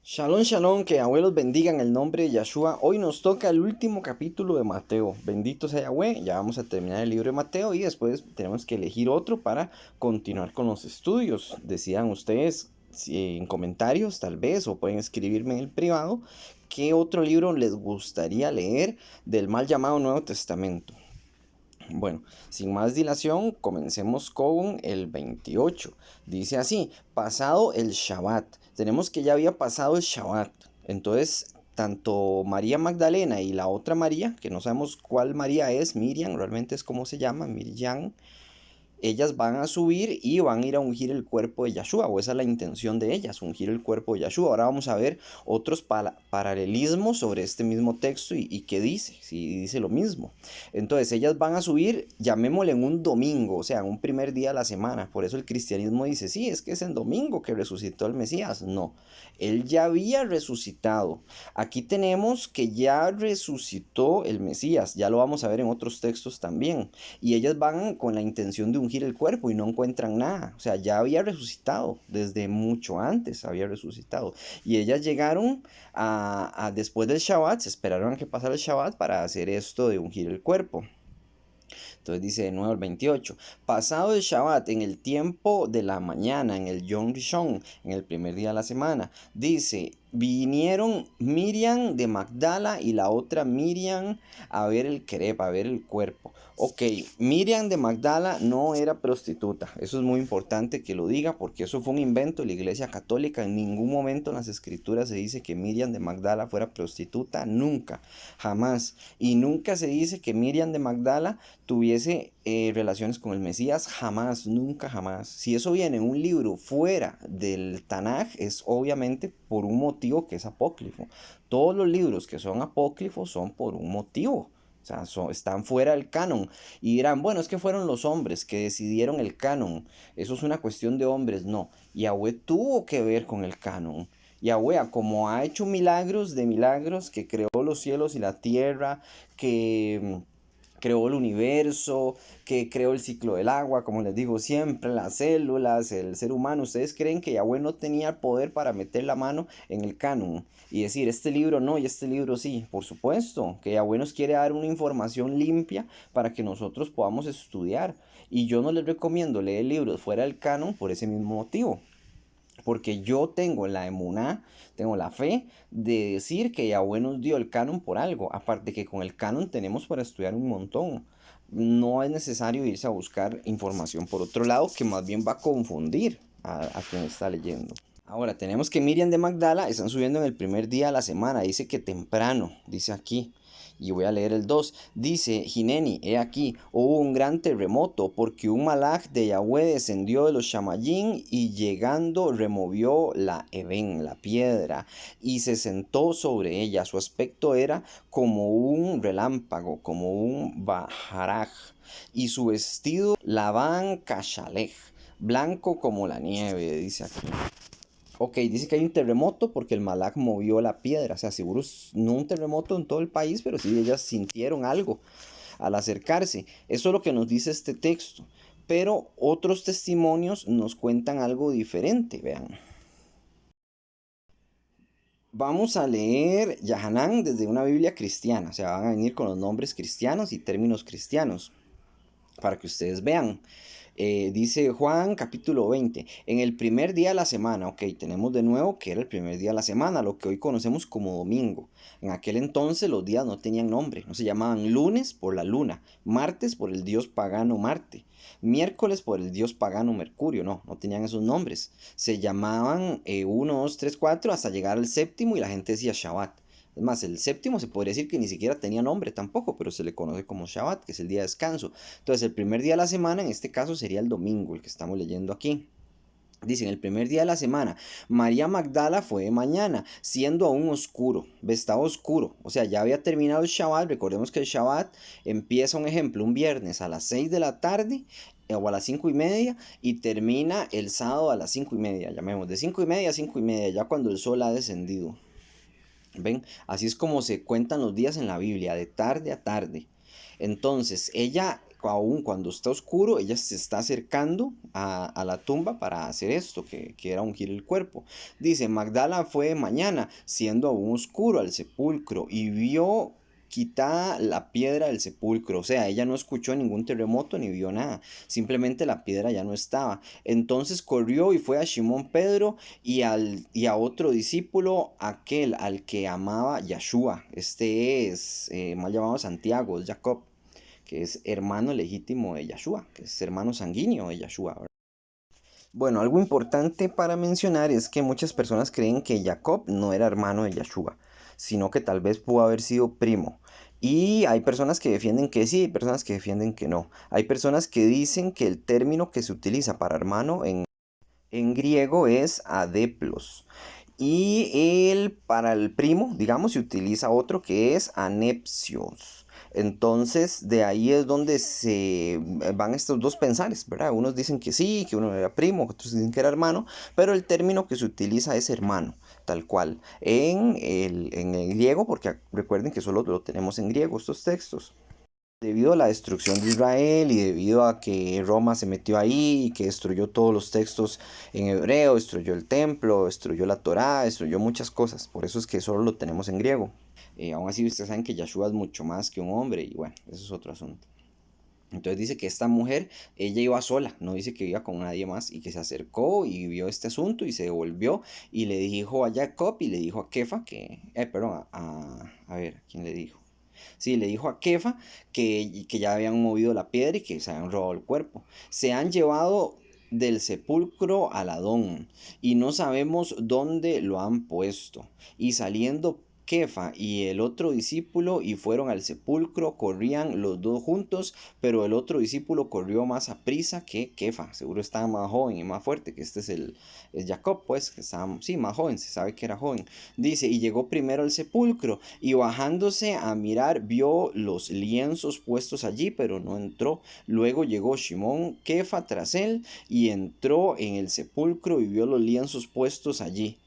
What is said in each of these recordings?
Shalom, shalom, que abuelos bendigan el nombre de Yahshua. Hoy nos toca el último capítulo de Mateo. Bendito sea Yahweh, ya vamos a terminar el libro de Mateo y después tenemos que elegir otro para continuar con los estudios. Decidan ustedes en comentarios tal vez o pueden escribirme en el privado qué otro libro les gustaría leer del mal llamado Nuevo Testamento. Bueno, sin más dilación, comencemos con el 28. Dice así, pasado el Shabbat. Tenemos que ya había pasado el Shabbat. Entonces, tanto María Magdalena y la otra María, que no sabemos cuál María es, Miriam, realmente es como se llama, Miriam, ellas van a subir y van a ir a ungir el cuerpo de Yahshua, o esa es la intención de ellas, ungir el cuerpo de Yahshua. Ahora vamos a ver otros paralelismos sobre este mismo texto y qué dice, si dice lo mismo. Entonces ellas van a subir, llamémosle en un domingo, o sea, en un primer día de la semana. Por eso el cristianismo dice, sí, es que es en domingo que resucitó el Mesías. No, él ya había resucitado. Aquí tenemos que ya resucitó el Mesías, ya lo vamos a ver en otros textos también. Y ellas van con la intención de ungir el cuerpo y no encuentran nada. O sea, ya había resucitado, desde mucho antes había resucitado. Y ellas llegaron después del Shabbat, se esperaron a que pasara el Shabbat para hacer esto de ungir el cuerpo. Entonces dice de nuevo el 28, pasado el Shabbat, en el tiempo de la mañana, en el Yom Rishon, en el primer día de la semana, dice, vinieron Miriam de Magdala y la otra Miriam a ver el Kereb, a ver el cuerpo. Ok, Miriam de Magdala no era prostituta, eso es muy importante que lo diga porque eso fue un invento de la Iglesia Católica. En ningún momento en las escrituras se dice que Miriam de Magdala fuera prostituta, nunca, jamás. Y nunca se dice que Miriam de Magdala tuviese relaciones con el Mesías, jamás, nunca, jamás. Si eso viene en un libro fuera del Tanaj, es obviamente por un motivo que es apócrifo. Todos los libros que son apócrifos son por un motivo. O sea, están fuera del canon. Y dirán, bueno, es que fueron los hombres que decidieron el canon. Eso es una cuestión de hombres. No. Yahweh tuvo que ver con el canon. Yahweh, como ha hecho milagros de milagros, que creó los cielos y la tierra, que creó el universo, que creó el ciclo del agua, como les digo siempre, las células, el ser humano. ¿Ustedes creen que Yahweh no tenía poder para meter la mano en el canon y decir, este libro no y este libro sí? Por supuesto, que Yahweh nos quiere dar una información limpia para que nosotros podamos estudiar. Y yo no les recomiendo leer libros fuera del canon por ese mismo motivo. Porque yo tengo la emuná, tengo la fe de decir que Yahweh nos dio el canon por algo. Aparte que con el canon tenemos para estudiar un montón. No es necesario irse a buscar información por otro lado que más bien va a confundir a quien está leyendo. Ahora, tenemos que Miriam de Magdala están subiendo en el primer día de la semana. Dice que temprano, dice aquí. Y voy a leer el 2. Dice, Jineni, he aquí, hubo un gran terremoto porque un malaj de Yahweh descendió de los Shamayín y llegando removió la Eben, la piedra, y se sentó sobre ella. Su aspecto era como un relámpago, como un bajaraj, y su vestido lavan kashalej, blanco como la nieve, dice aquí. Ok, dice que hay un terremoto porque el Malak movió la piedra. O sea, seguro no un terremoto en todo el país, pero sí ellas sintieron algo al acercarse. Eso es lo que nos dice este texto. Pero otros testimonios nos cuentan algo diferente, vean. Vamos a leer Yahanan desde una Biblia cristiana. O sea, van a venir con los nombres cristianos y términos cristianos para que ustedes vean. Dice Juan capítulo 20, en el primer día de la semana, ok, tenemos de nuevo que era el primer día de la semana, lo que hoy conocemos como domingo. En aquel entonces los días no tenían nombre, no se llamaban lunes por la luna, martes por el dios pagano Marte, miércoles por el dios pagano Mercurio, no tenían esos nombres. Se llamaban 1, 2, 3, 4 hasta llegar al séptimo y la gente decía Shabbat. Es más, el séptimo se podría decir que ni siquiera tenía nombre tampoco, pero se le conoce como Shabbat, que es el día de descanso. Entonces, el primer día de la semana, en este caso, sería el domingo, el que estamos leyendo aquí. Dicen, el primer día de la semana, María Magdala fue de mañana, siendo aún oscuro, estaba oscuro, o sea, ya había terminado el Shabbat. Recordemos que el Shabbat empieza, un ejemplo, un viernes a las 6 de la tarde o a las 5:30 y termina el sábado a las 5:30, llamemos, de 5:30 a 5:30, ya cuando el sol ha descendido. ¿Ven? Así es como se cuentan los días en la Biblia, de tarde a tarde. Entonces, ella aún cuando está oscuro, ella se está acercando a la tumba para hacer esto, que era ungir el cuerpo. Dice, Magdala fue de mañana, siendo aún oscuro, al sepulcro y vio quitada la piedra del sepulcro. O sea, ella no escuchó ningún terremoto ni vio nada. Simplemente la piedra ya no estaba. Entonces corrió y fue a Simón Pedro y a otro discípulo, aquel al que amaba Yeshua. Este es mal llamado Santiago, es Jacob, que es hermano legítimo de Yeshua, que es hermano sanguíneo de Yeshua, ¿verdad? Bueno, algo importante para mencionar es que muchas personas creen que Jacob no era hermano de Yeshua, sino que tal vez pudo haber sido primo. Y hay personas que defienden que sí, hay personas que defienden que no. Hay personas que dicen que el término que se utiliza para hermano en griego es adeplos. Y para el primo, digamos, se utiliza otro que es anepsios. Entonces, de ahí es donde se van estos dos pensares, ¿verdad? Unos dicen que sí, que uno era primo, otros dicen que era hermano, pero el término que se utiliza es hermano, tal cual, en el griego, porque recuerden que solo lo tenemos en griego estos textos. Debido a la destrucción de Israel y debido a que Roma se metió ahí y que destruyó todos los textos en hebreo, destruyó el templo, destruyó la Torá, destruyó muchas cosas. Por eso es que solo lo tenemos en griego. Aún así ustedes saben que Yeshua es mucho más que un hombre y bueno, eso es otro asunto. Entonces dice que esta mujer, ella iba sola, no dice que iba con nadie más y que se acercó y vio este asunto y se devolvió y le dijo a Jacob y le dijo a Kefa perdón, a ver, ¿quién le dijo? Sí, le dijo a Kefa que ya habían movido la piedra y que se habían robado el cuerpo. Se han llevado del sepulcro al Adón y no sabemos dónde lo han puesto. Y saliendo Kefa y el otro discípulo y fueron al sepulcro, corrían los dos juntos, pero el otro discípulo corrió más a prisa que Kefa. Seguro estaba más joven y más fuerte, que este es Jacob, pues, que estaba, sí, más joven, se sabe que era joven. Dice, y llegó primero al sepulcro, y bajándose a mirar, vio los lienzos puestos allí, pero no entró. Luego llegó Simón Kefa tras él, y entró en el sepulcro y vio los lienzos puestos allí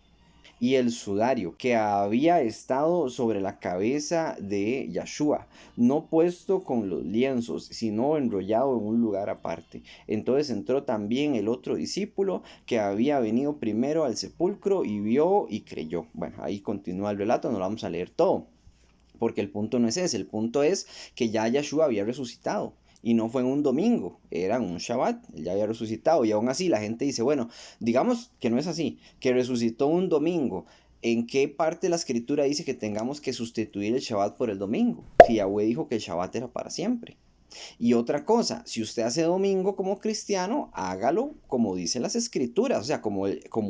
y el sudario que había estado sobre la cabeza de Yeshua, no puesto con los lienzos, sino enrollado en un lugar aparte. Entonces entró también el otro discípulo que había venido primero al sepulcro y vio y creyó. Bueno, ahí continúa el relato, no lo vamos a leer todo, porque el punto no es ese, el punto es que ya Yeshua había resucitado. Y no fue en un domingo, era en un Shabbat, él ya había resucitado. Y aún así la gente dice, bueno, digamos que no es así, que resucitó un domingo. ¿En qué parte de la escritura dice que tengamos que sustituir el Shabbat por el domingo? Si Yahweh dijo que el Shabbat era para siempre. Y otra cosa, si usted hace domingo como cristiano, hágalo como dicen las escrituras, o sea, como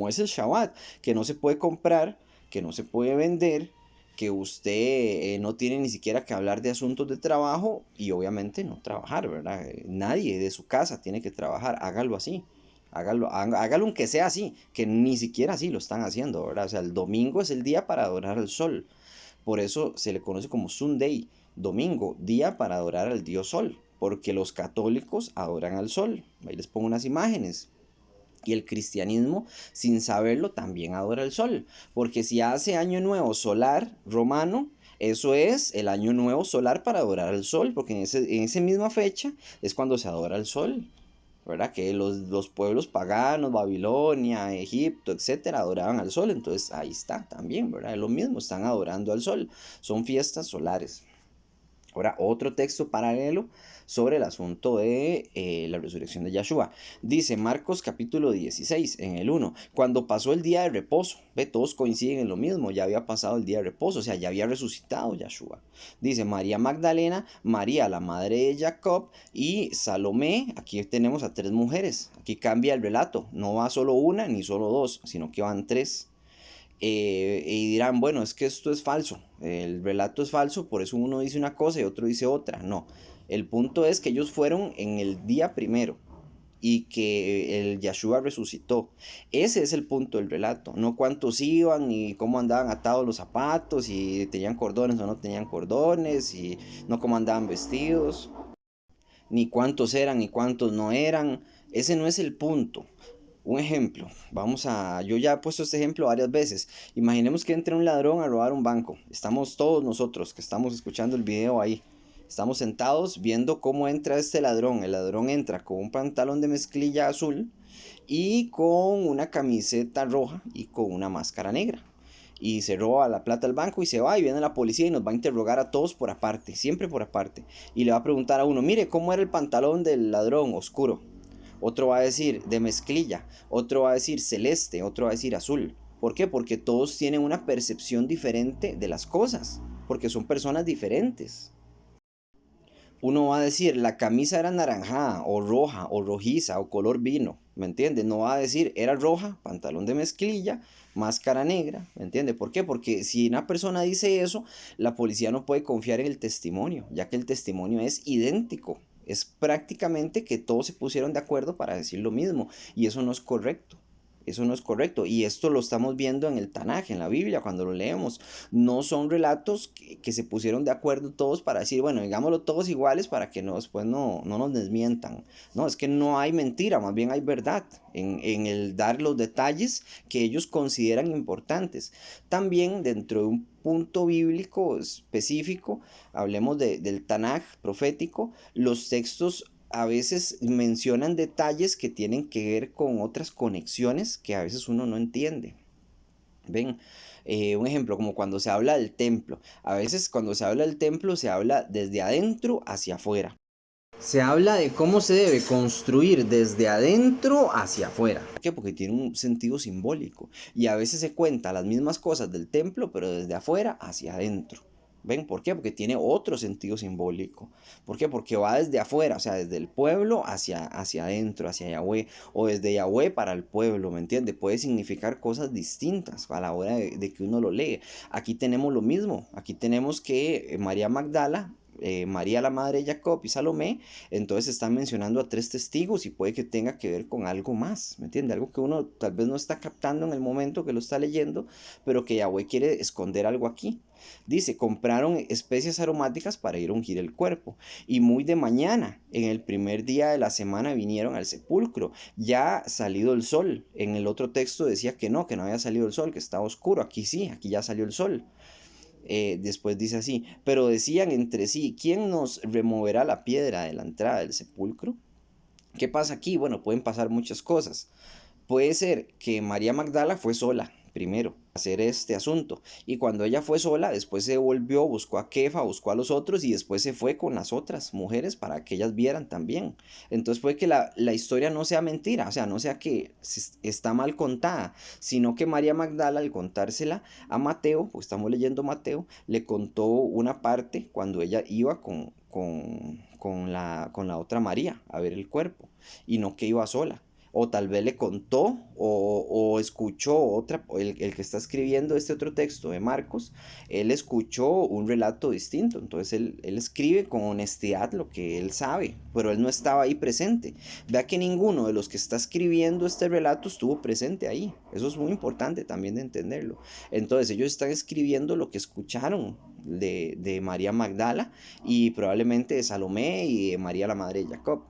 es el Shabbat, que no se puede comprar, que no se puede vender, que usted no tiene ni siquiera que hablar de asuntos de trabajo y obviamente no trabajar, ¿verdad? Nadie de su casa tiene que trabajar, hágalo así. Hágalo aunque sea así, que ni siquiera así lo están haciendo, ¿verdad? O sea, el domingo es el día para adorar al sol. Por eso se le conoce como Sunday, domingo, día para adorar al dios sol, porque los católicos adoran al sol. Ahí les pongo unas imágenes. Y el cristianismo, sin saberlo, también adora el sol, porque si hace año nuevo solar romano, eso es el año nuevo solar para adorar al sol, porque en esa misma fecha es cuando se adora al sol. ¿Verdad? Que los pueblos paganos, Babilonia, Egipto, etcétera, adoraban al sol. Entonces ahí está también, ¿verdad? Es lo mismo, están adorando al sol. Son fiestas solares. Ahora, otro texto paralelo sobre el asunto de la resurrección de Yahshua. Dice Marcos capítulo 16, en el 1, cuando pasó el día de reposo, ve, todos coinciden en lo mismo, ya había pasado el día de reposo, o sea, ya había resucitado Yahshua. Dice María Magdalena, María la madre de Jacob y Salomé, aquí tenemos a tres mujeres, aquí cambia el relato, no va solo una ni solo dos, sino que van tres. Y dirán, bueno, es que esto es falso, el relato es falso, por eso uno dice una cosa y otro dice otra. No, el punto es que ellos fueron en el día primero y que el Yahshua resucitó. Ese es el punto del relato, no cuántos iban ni cómo andaban atados los zapatos, si tenían cordones o no tenían cordones, y no cómo andaban vestidos, ni cuántos eran ni cuántos no eran. Ese no es el punto. Un ejemplo, yo ya he puesto este ejemplo varias veces. Imaginemos que entre un ladrón a robar un banco. Estamos todos nosotros que estamos escuchando el video ahí. Estamos sentados viendo cómo entra este ladrón. El ladrón entra con un pantalón de mezclilla azul y con una camiseta roja y con una máscara negra. Y se roba la plata al banco y se va, y viene la policía y nos va a interrogar a todos por aparte, siempre por aparte. Y le va a preguntar a uno, mire, ¿cómo era el pantalón del ladrón? Oscuro. Otro va a decir de mezclilla, otro va a decir celeste, otro va a decir azul. ¿Por qué? Porque todos tienen una percepción diferente de las cosas, porque son personas diferentes. Uno va a decir, la camisa era naranjada, o roja, o rojiza, o color vino, ¿me entiende? No va a decir, era roja, pantalón de mezclilla, máscara negra, ¿me entiende? ¿Por qué? Porque si una persona dice eso, la policía no puede confiar en el testimonio, ya que el testimonio es idéntico. Es prácticamente que todos se pusieron de acuerdo para decir lo mismo, y eso no es correcto. Eso no es correcto. Y esto lo estamos viendo en el Tanaj, en la Biblia, cuando lo leemos. No son relatos que se pusieron de acuerdo todos para decir, bueno, digámoslo todos iguales para que no, después no nos desmientan. No, es que no hay mentira, más bien hay verdad en el dar los detalles que ellos consideran importantes. También dentro de un punto bíblico específico, hablemos del Tanaj profético, los textos a veces mencionan detalles que tienen que ver con otras conexiones que a veces uno no entiende. Ven, un ejemplo, como cuando se habla del templo. A veces cuando se habla del templo se habla desde adentro hacia afuera. Se habla de cómo se debe construir desde adentro hacia afuera. ¿Por qué? Porque tiene un sentido simbólico. Y a veces se cuenta las mismas cosas del templo, pero desde afuera hacia adentro. ¿Ven? ¿Por qué? Porque tiene otro sentido simbólico. ¿Por qué? Porque va desde afuera, o sea, desde el pueblo hacia adentro, hacia Yahweh, o desde Yahweh para el pueblo, ¿me entiende? Puede significar cosas distintas a la hora de que uno lo lee. Aquí tenemos lo mismo. Aquí tenemos que María Magdala, María la madre de Jacob y Salomé, entonces están mencionando a tres testigos y puede que tenga que ver con algo más, ¿me entiende? Algo que uno tal vez no está captando en el momento que lo está leyendo, pero que Yahweh quiere esconder algo aquí. Dice, compraron especias aromáticas para ir a ungir el cuerpo. Y muy de mañana, en el primer día de la semana, vinieron al sepulcro. Ya salido el sol. En el otro texto decía que no había salido el sol, que estaba oscuro. Aquí sí, aquí ya salió el sol. Después dice así, pero decían entre sí, ¿quién nos removerá la piedra de la entrada del sepulcro? ¿Qué pasa aquí? Bueno, pueden pasar muchas cosas. Puede ser que María Magdala fue sola primero a hacer este asunto y cuando ella fue sola después se volvió, buscó a Kefa, buscó a los otros y después se fue con las otras mujeres para que ellas vieran también. Entonces puede que la historia no sea mentira, o sea, no sea que está mal contada, sino que María Magdala al contársela a Mateo, pues estamos leyendo Mateo, le contó una parte cuando ella iba con la otra María a ver el cuerpo y no que iba sola. O tal vez le contó o escuchó otra, el que está escribiendo este otro texto de Marcos, él escuchó un relato distinto. Entonces él escribe con honestidad lo que él sabe, pero él no estaba ahí presente. Vea que ninguno de los que está escribiendo este relato estuvo presente ahí. Eso es muy importante también de entenderlo. Entonces ellos están escribiendo lo que escucharon de María Magdala y probablemente de Salomé y de María la madre de Jacob.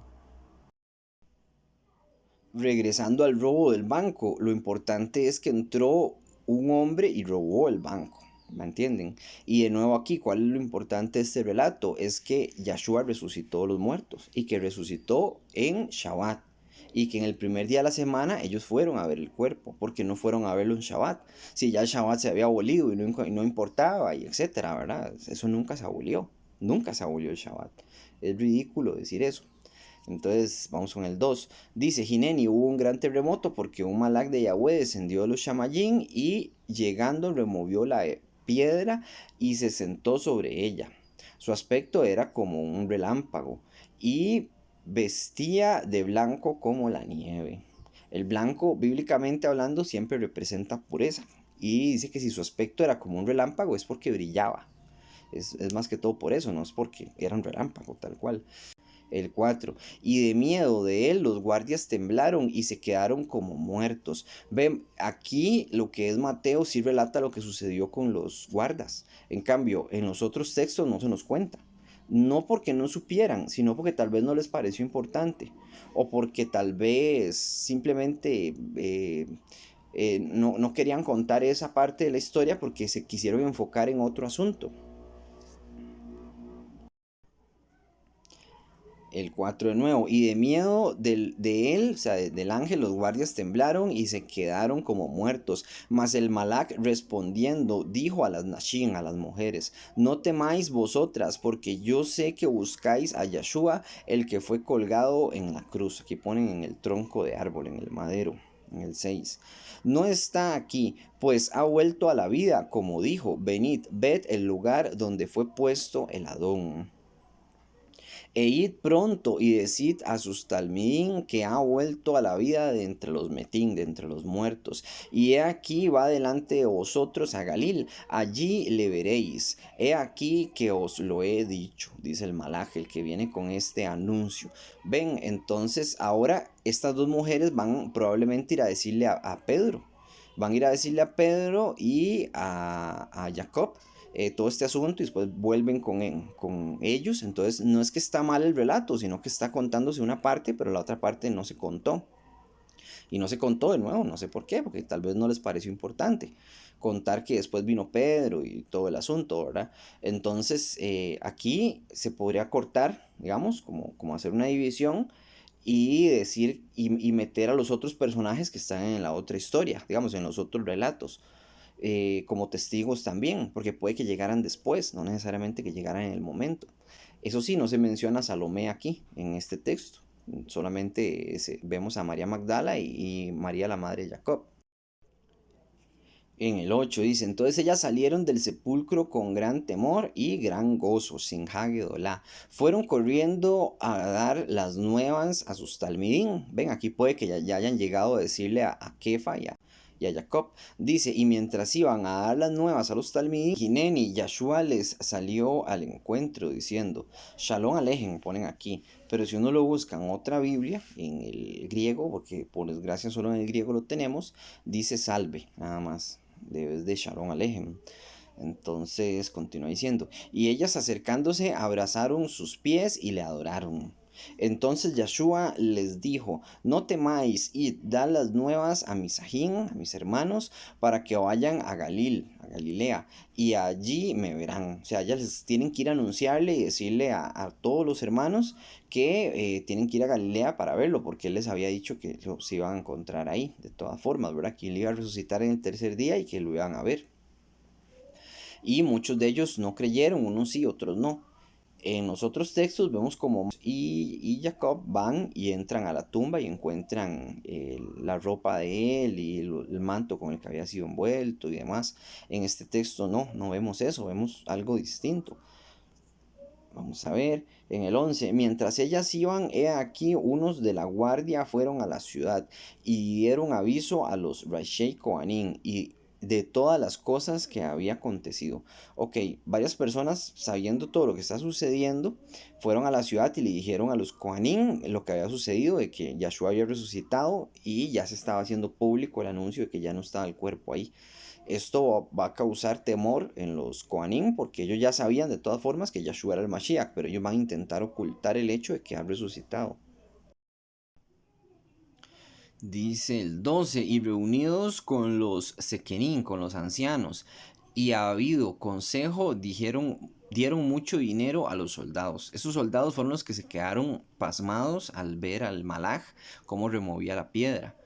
Regresando al robo del banco, lo importante es que entró un hombre y robó el banco, ¿me entienden? Y de nuevo aquí, ¿cuál es lo importante de este relato? Es que Yahshua resucitó a los muertos y que resucitó en Shabbat. Y que en el primer día de la semana ellos fueron a ver el cuerpo, porque no fueron a verlo en Shabbat. Si ya el Shabbat se había abolido y no importaba, y etcétera, ¿verdad? Eso nunca se abolió. Nunca se abolió el Shabbat. Es ridículo decir eso. Entonces vamos con el 2. Dice Hineni, hubo un gran terremoto porque un malak de Yahweh descendió de los Shamayim y llegando removió la piedra y se sentó sobre ella. Su aspecto era como un relámpago y vestía de blanco como la nieve. El blanco, bíblicamente hablando, siempre representa pureza. Y dice que si su aspecto era como un relámpago es porque brillaba. Es más que todo por eso, no es porque era un relámpago tal cual. El 4. Y de miedo de él los guardias temblaron y se quedaron como muertos. Ven, aquí lo que es Mateo sí relata lo que sucedió con los guardas. En cambio, en los otros textos no se nos cuenta. No porque no supieran, sino porque tal vez no les pareció importante. O porque tal vez simplemente no querían contar esa parte de la historia porque se quisieron enfocar en otro asunto. El 4 de nuevo, y de miedo de él, o sea, del ángel, los guardias temblaron y se quedaron como muertos. Mas el Malach respondiendo dijo a las Nashim, a las mujeres: no temáis vosotras, porque yo sé que buscáis a Yeshua, el que fue colgado en la cruz. Aquí ponen en el tronco de árbol, en el madero, en el 6. No está aquí, pues ha vuelto a la vida, como dijo: venid, ved el lugar donde fue puesto el Adón. E id pronto y decid a sus talmidín que ha vuelto a la vida de entre los metín, de entre los muertos. Y he aquí va delante de vosotros a Galil, allí le veréis. He aquí que os lo he dicho, dice el Malaj, el que viene con este anuncio. Ven, entonces ahora estas dos mujeres van probablemente a ir a decirle a Pedro. Van a ir a decirle a Pedro y a Jacob todo este asunto, y después vuelven con ellos. Entonces no es que está mal el relato, sino que está contándose una parte, pero la otra parte no se contó. Y no se contó de nuevo, no sé por qué, porque tal vez no les pareció importante contar que después vino Pedro y todo el asunto, ¿verdad? Entonces aquí se podría cortar, digamos, como hacer una división y decir y meter a los otros personajes que están en la otra historia, digamos, en los otros relatos, como testigos también, porque puede que llegaran después, no necesariamente que llegaran en el momento. Eso sí, no se menciona a Salomé aquí, en este texto. Solamente vemos a María Magdala y María la madre de Jacob. En el 8 dice: entonces ellas salieron del sepulcro con gran temor y gran gozo, sin hagedolá. Fueron corriendo a dar las nuevas a sus talmidín. Ven, aquí puede que ya hayan llegado a decirle a Kefa y a Jacob. Dice: y mientras iban a dar las nuevas a los talmidín, Gineni, Yahshua les salió al encuentro diciendo: Shalom Alejem, ponen aquí. Pero si uno lo busca en otra Biblia, en el griego, porque por desgracia solo en el griego lo tenemos, dice salve, nada más, de Shalom Alejem. Entonces continúa diciendo: y ellas acercándose abrazaron sus pies y le adoraron. Entonces Yahshua les dijo: no temáis, id, dad las nuevas a mis ajín, a mis hermanos, para que vayan a Galilea, y allí me verán. O sea, ellas les tienen que ir a anunciarle y decirle a todos los hermanos que tienen que ir a Galilea para verlo, porque él les había dicho que se iban a encontrar ahí, de todas formas, ¿verdad? Que él iba a resucitar en el tercer día y que lo iban a ver. Y muchos de ellos no creyeron, unos sí, otros no. En los otros textos vemos como y Jacob van y entran a la tumba y encuentran la ropa de él y el manto con el que había sido envuelto y demás. En este texto no vemos eso, vemos algo distinto. Vamos a ver, en el 11: mientras ellas iban, he aquí unos de la guardia fueron a la ciudad y dieron aviso a los Rashei Kohanim y de todas las cosas que había acontecido. Ok, varias personas, sabiendo todo lo que está sucediendo, fueron a la ciudad y le dijeron a los Kohanim lo que había sucedido, de que Yahshua había resucitado y ya se estaba haciendo público el anuncio de que ya no estaba el cuerpo ahí. Esto va a causar temor en los Kohanim, porque ellos ya sabían de todas formas que Yahshua era el Mashiach, pero ellos van a intentar ocultar el hecho de que ha resucitado. Dice el 12: y reunidos con los Sequenín, con los ancianos, y ha habido consejo, dieron mucho dinero a los soldados. Esos soldados fueron los que se quedaron pasmados al ver al Malaj cómo removía la piedra.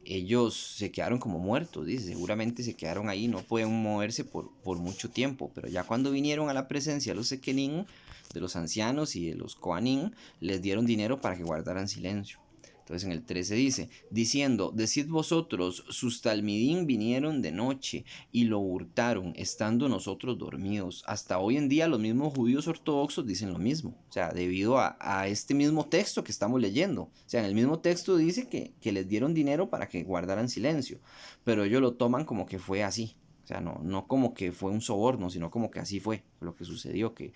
Ellos se quedaron como muertos, dice, seguramente se quedaron ahí, no pueden moverse por mucho tiempo, pero ya cuando vinieron a la presencia de los Sequenín, de los ancianos y de los Coanín, les dieron dinero para que guardaran silencio. Entonces en el 13 dice: diciendo, decid vosotros, sus talmidín vinieron de noche y lo hurtaron, estando nosotros dormidos. Hasta hoy en día los mismos judíos ortodoxos dicen lo mismo, o sea, debido a este mismo texto que estamos leyendo. O sea, en el mismo texto dice que les dieron dinero para que guardaran silencio, pero ellos lo toman como que fue así. O sea, no como que fue un soborno, sino como que así fue lo que sucedió, que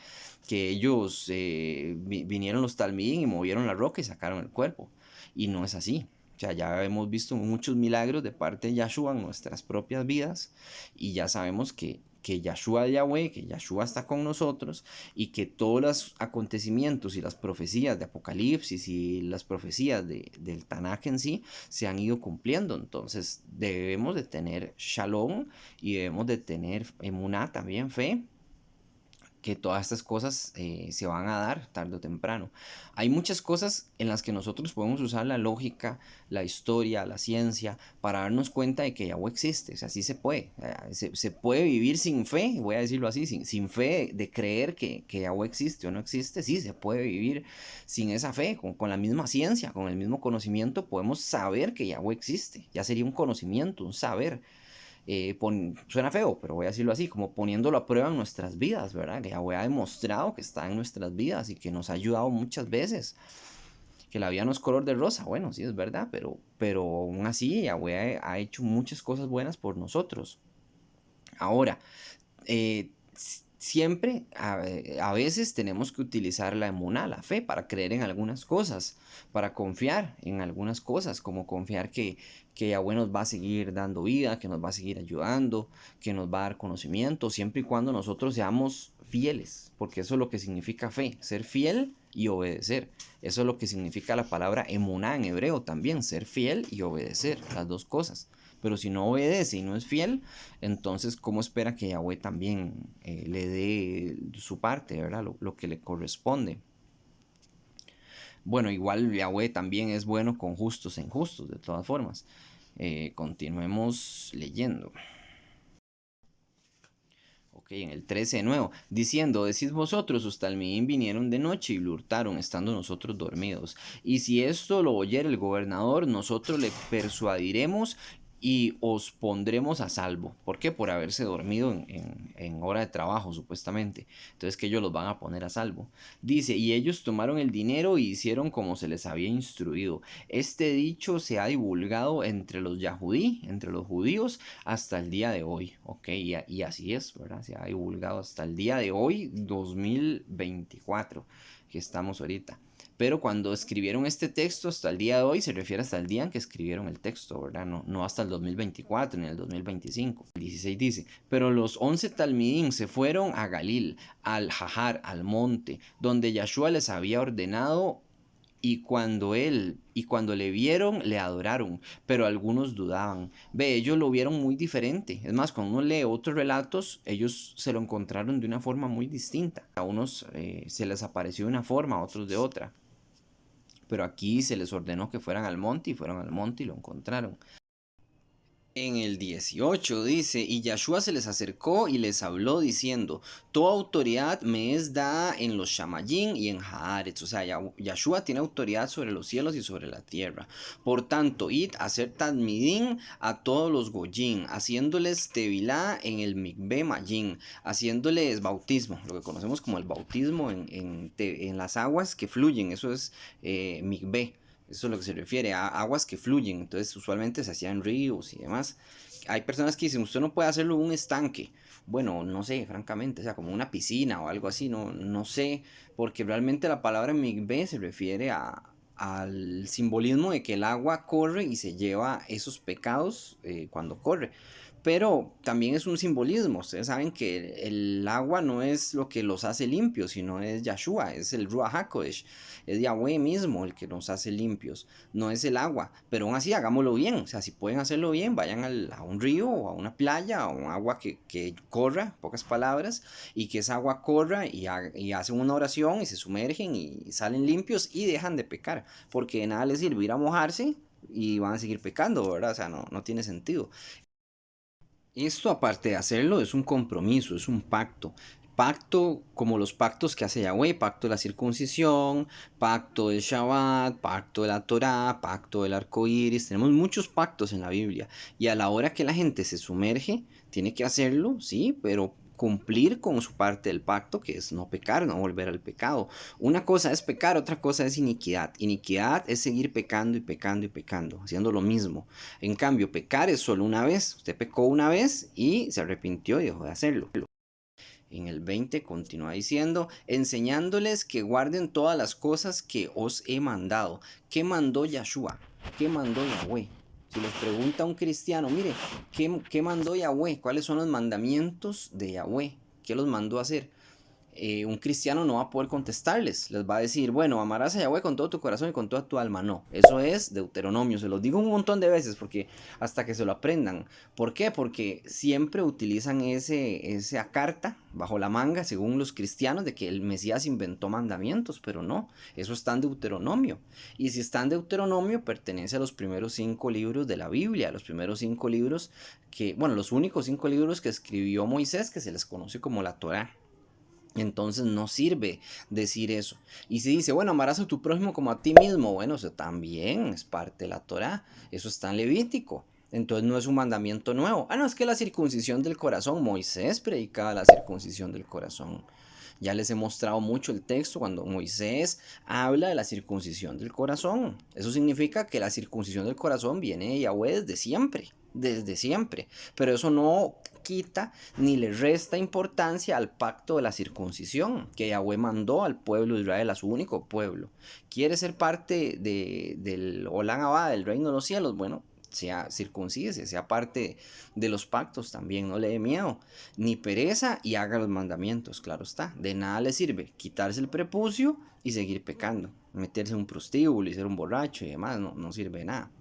ellos vinieron los talmidín y movieron la roca y sacaron el cuerpo. Y no es así. O sea, ya hemos visto muchos milagros de parte de Yahshua en nuestras propias vidas y ya sabemos que Yahshua es Yahweh, que Yahshua está con nosotros y que todos los acontecimientos y las profecías de Apocalipsis y las profecías del Tanaj en sí se han ido cumpliendo. Entonces debemos de tener shalom y debemos de tener emuná, también fe, que todas estas cosas se van a dar tarde o temprano. Hay muchas cosas en las que nosotros podemos usar la lógica, la historia, la ciencia, para darnos cuenta de que Yahweh existe. O sea, sí se puede. Se puede vivir sin fe, voy a decirlo así, sin fe de creer que Yahweh existe o no existe. Sí, se puede vivir sin esa fe, con la misma ciencia, con el mismo conocimiento, podemos saber que Yahweh existe. Ya sería un conocimiento, un saber. Suena feo, pero voy a decirlo así, como poniéndolo a prueba en nuestras vidas, ¿verdad? Que Yahweh ha demostrado que está en nuestras vidas y que nos ha ayudado muchas veces. Que la vida no es color de rosa, bueno, sí es verdad, pero aún así Yahweh ha hecho muchas cosas buenas por nosotros. Ahora, siempre, a veces tenemos que utilizar la emuná, la fe, para creer en algunas cosas, para confiar en algunas cosas, como confiar que Yahweh nos va a seguir dando vida, que nos va a seguir ayudando, que nos va a dar conocimiento, siempre y cuando nosotros seamos fieles, porque eso es lo que significa fe, ser fiel y obedecer. Eso es lo que significa la palabra emuná en hebreo también, ser fiel y obedecer, las dos cosas. Pero si no obedece y no es fiel, entonces ¿cómo espera que Yahweh también le dé su parte, ¿verdad? Lo que le corresponde. Bueno, igual Yahweh también es bueno con justos e injustos, de todas formas. Continuemos leyendo. Ok, en el 13 de nuevo, diciendo, decid vosotros, sus talmidín vinieron de noche y lo hurtaron, estando nosotros dormidos. Y si esto lo oyera el gobernador, nosotros le persuadiremos y os pondremos a salvo. ¿Por qué? Por haberse dormido en hora de trabajo, supuestamente. Entonces que ellos los van a poner a salvo. Dice, y ellos tomaron el dinero y hicieron como se les había instruido. Este dicho se ha divulgado entre los yahudí, entre los judíos, hasta el día de hoy. Ok, y así es, ¿verdad? Se ha divulgado hasta el día de hoy, 2024, que estamos ahorita. Pero cuando escribieron este texto hasta el día de hoy, se refiere hasta el día en que escribieron el texto, ¿verdad? No hasta el 2024 ni el 2025. El 16 dice, pero los 11 talmidín se fueron a Galil, al Jajar, al monte, donde Yahshua les había ordenado, y cuando le vieron, le adoraron, pero algunos dudaban. Ve, ellos lo vieron muy diferente. Es más, cuando uno lee otros relatos, ellos se lo encontraron de una forma muy distinta. A unos se les apareció de una forma, a otros de otra. Pero aquí se les ordenó que fueran al monte y fueron al monte y lo encontraron. En el 18 dice, y Yahshua se les acercó y les habló diciendo, toda autoridad me es dada en los Shamayim y en Haaretz. O sea, Yahshua tiene autoridad sobre los cielos y sobre la tierra. Por tanto, id a hacer Talmidim a todos los Goyim, haciéndoles Tevilá en el Mikve Mayim, haciéndoles bautismo, lo que conocemos como el bautismo en las aguas que fluyen, eso es Mikve. Eso es lo que se refiere a aguas que fluyen. Entonces, usualmente se hacían ríos y demás. Hay personas que dicen, usted no puede hacerlo en un estanque. Bueno, no sé, francamente, o sea, como una piscina o algo así, no sé, porque realmente la palabra migbe se refiere al simbolismo de que el agua corre y se lleva esos pecados cuando corre. Pero también es un simbolismo. Ustedes saben que el agua no es lo que los hace limpios, sino es Yahshua, es el Ruach HaKodesh. Es Yahweh mismo el que nos hace limpios, no es el agua. Pero aún así, hagámoslo bien. O sea, si pueden hacerlo bien, vayan a un río o a una playa o a un agua que corra, pocas palabras, y que esa agua corra y hacen una oración y se sumergen y salen limpios y dejan de pecar. Porque de nada les sirve ir a mojarse y van a seguir pecando, ¿verdad? O sea, no tiene sentido. Esto, aparte de hacerlo, es un compromiso, es un pacto. Pacto como los pactos que hace Yahweh, pacto de la circuncisión, pacto del Shabbat, pacto de la Torá, pacto del arco iris. Tenemos muchos pactos en la Biblia. Y a la hora que la gente se sumerge, tiene que hacerlo, sí, pero cumplir con su parte del pacto, que es no pecar, no volver al pecado. Una cosa es pecar, otra cosa es iniquidad. Iniquidad es seguir pecando y pecando y pecando, haciendo lo mismo. En cambio, pecar es solo una vez. Usted pecó una vez y se arrepintió y dejó de hacerlo. En el 20 continúa diciendo, enseñándoles que guarden todas las cosas que os he mandado. ¿Qué mandó Yahshua? ¿Qué mandó Yahweh? Si les pregunta a un cristiano, mire, ¿qué mandó Yahweh? ¿Cuáles son los mandamientos de Yahweh? ¿Qué los mandó a hacer? un cristiano no va a poder contestarles. Les va a decir, bueno, amarás a Yahweh con todo tu corazón y con toda tu alma. No, eso es Deuteronomio. Se los digo un montón de veces porque hasta que se lo aprendan. ¿Por qué? Porque siempre utilizan esa carta bajo la manga, según los cristianos, de que el Mesías inventó mandamientos, pero no, eso está en Deuteronomio. Y si está en Deuteronomio, pertenece a los primeros 5 libros de la Biblia, los primeros 5 libros que, bueno, los únicos 5 libros que escribió Moisés, que se les conoce como la Torá. Entonces no sirve decir eso. Y si dice, bueno, amarás a tu prójimo como a ti mismo, bueno, eso también es parte de la Torá. Eso está en Levítico. Entonces no es un mandamiento nuevo. Ah, no, es que la circuncisión del corazón, Moisés predicaba la circuncisión del corazón. Ya les he mostrado mucho el texto cuando Moisés habla de la circuncisión del corazón. Eso significa que la circuncisión del corazón viene de Yahweh desde siempre, desde siempre. Pero eso no quita ni le resta importancia al pacto de la circuncisión que Yahweh mandó al pueblo de Israel, a su único pueblo. ¿Quiere ser parte del Olam Abba, del reino de los cielos? Bueno, sea circuncídese, sea parte de los pactos también, no le dé miedo, ni pereza y haga los mandamientos, claro está. De nada le sirve quitarse el prepucio y seguir pecando, meterse en un prostíbulo y ser un borracho y demás, no sirve de nada.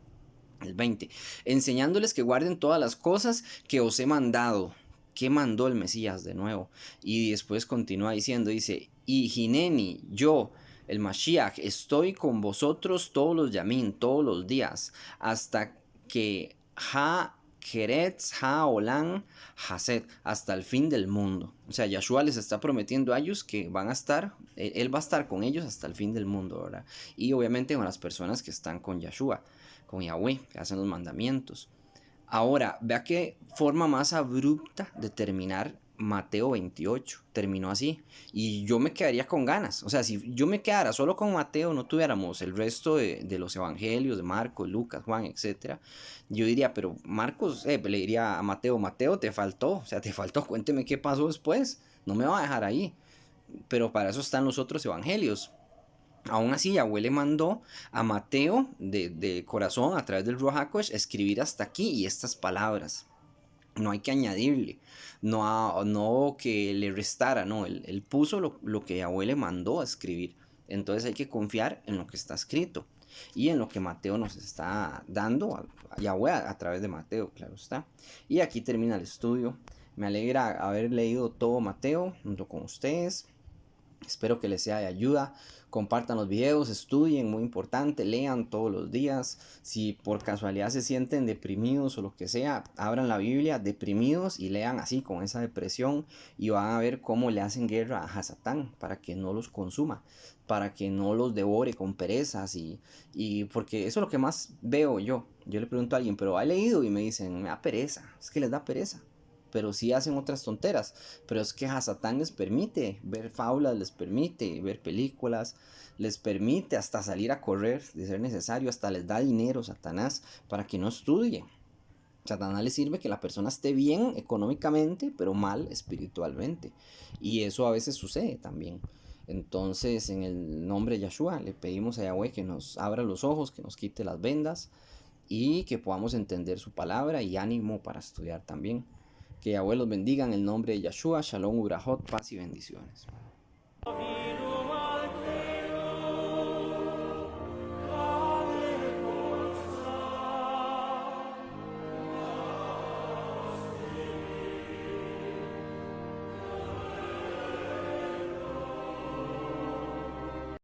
El 20, enseñándoles que guarden todas las cosas que os he mandado. ¿Qué mandó el Mesías de nuevo? Y después continúa diciendo, dice, y Hineni, yo, el Mashiach, estoy con vosotros todos los yamín, todos los días, hasta que ha Keretz, ha Olam, Haset, hasta el fin del mundo. O sea, Yahshua les está prometiendo a ellos que van a estar, él va a estar con ellos hasta el fin del mundo, ¿verdad? Y obviamente con las personas que están con Yahshua, con Yahweh, que hacen los mandamientos. Ahora, vea qué forma más abrupta de terminar Mateo 28. Terminó así. Y yo me quedaría con ganas. O sea, si yo me quedara solo con Mateo, no tuviéramos el resto de los evangelios de Marcos, Lucas, Juan, etc. Yo diría, pero Marcos, le diría a Mateo, Mateo, te faltó. O sea, te faltó, cuénteme qué pasó después. No me va a dejar ahí. Pero para eso están los otros evangelios. Aún así, Yahweh le mandó a Mateo de corazón, a través del Ruach HaKodesh, escribir hasta aquí y estas palabras. No hay que añadirle, no que le restara, no, él puso lo que Yahweh le mandó a escribir. Entonces hay que confiar en lo que está escrito y en lo que Mateo nos está dando, a Yahweh a través de Mateo, claro está. Y aquí termina el estudio. Me alegra haber leído todo Mateo junto con ustedes. Espero que les sea de ayuda. Compartan los videos, estudien, muy importante, lean todos los días. Si por casualidad se sienten deprimidos o lo que sea, abran la Biblia deprimidos y lean así con esa depresión y van a ver cómo le hacen guerra a Satán para que no los consuma, para que no los devore con perezas y porque eso es lo que más veo yo. Yo le pregunto a alguien, pero ¿ha leído? Y me dicen, me da pereza, es que les da pereza. Pero sí hacen otras tonteras. Pero es que a Satán les permite ver fábulas, les permite ver películas, les permite hasta salir a correr de ser necesario, hasta les da dinero Satanás para que no estudie. Satanás le sirve que la persona esté bien económicamente, pero mal espiritualmente. Y eso a veces sucede también. Entonces, en el nombre de Yahshua, le pedimos a Yahweh que nos abra los ojos, que nos quite las vendas y que podamos entender su palabra y ánimo para estudiar también. Que Yahweh los bendiga en el nombre de Yahshua. Shalom, Ubrahot, paz y bendiciones.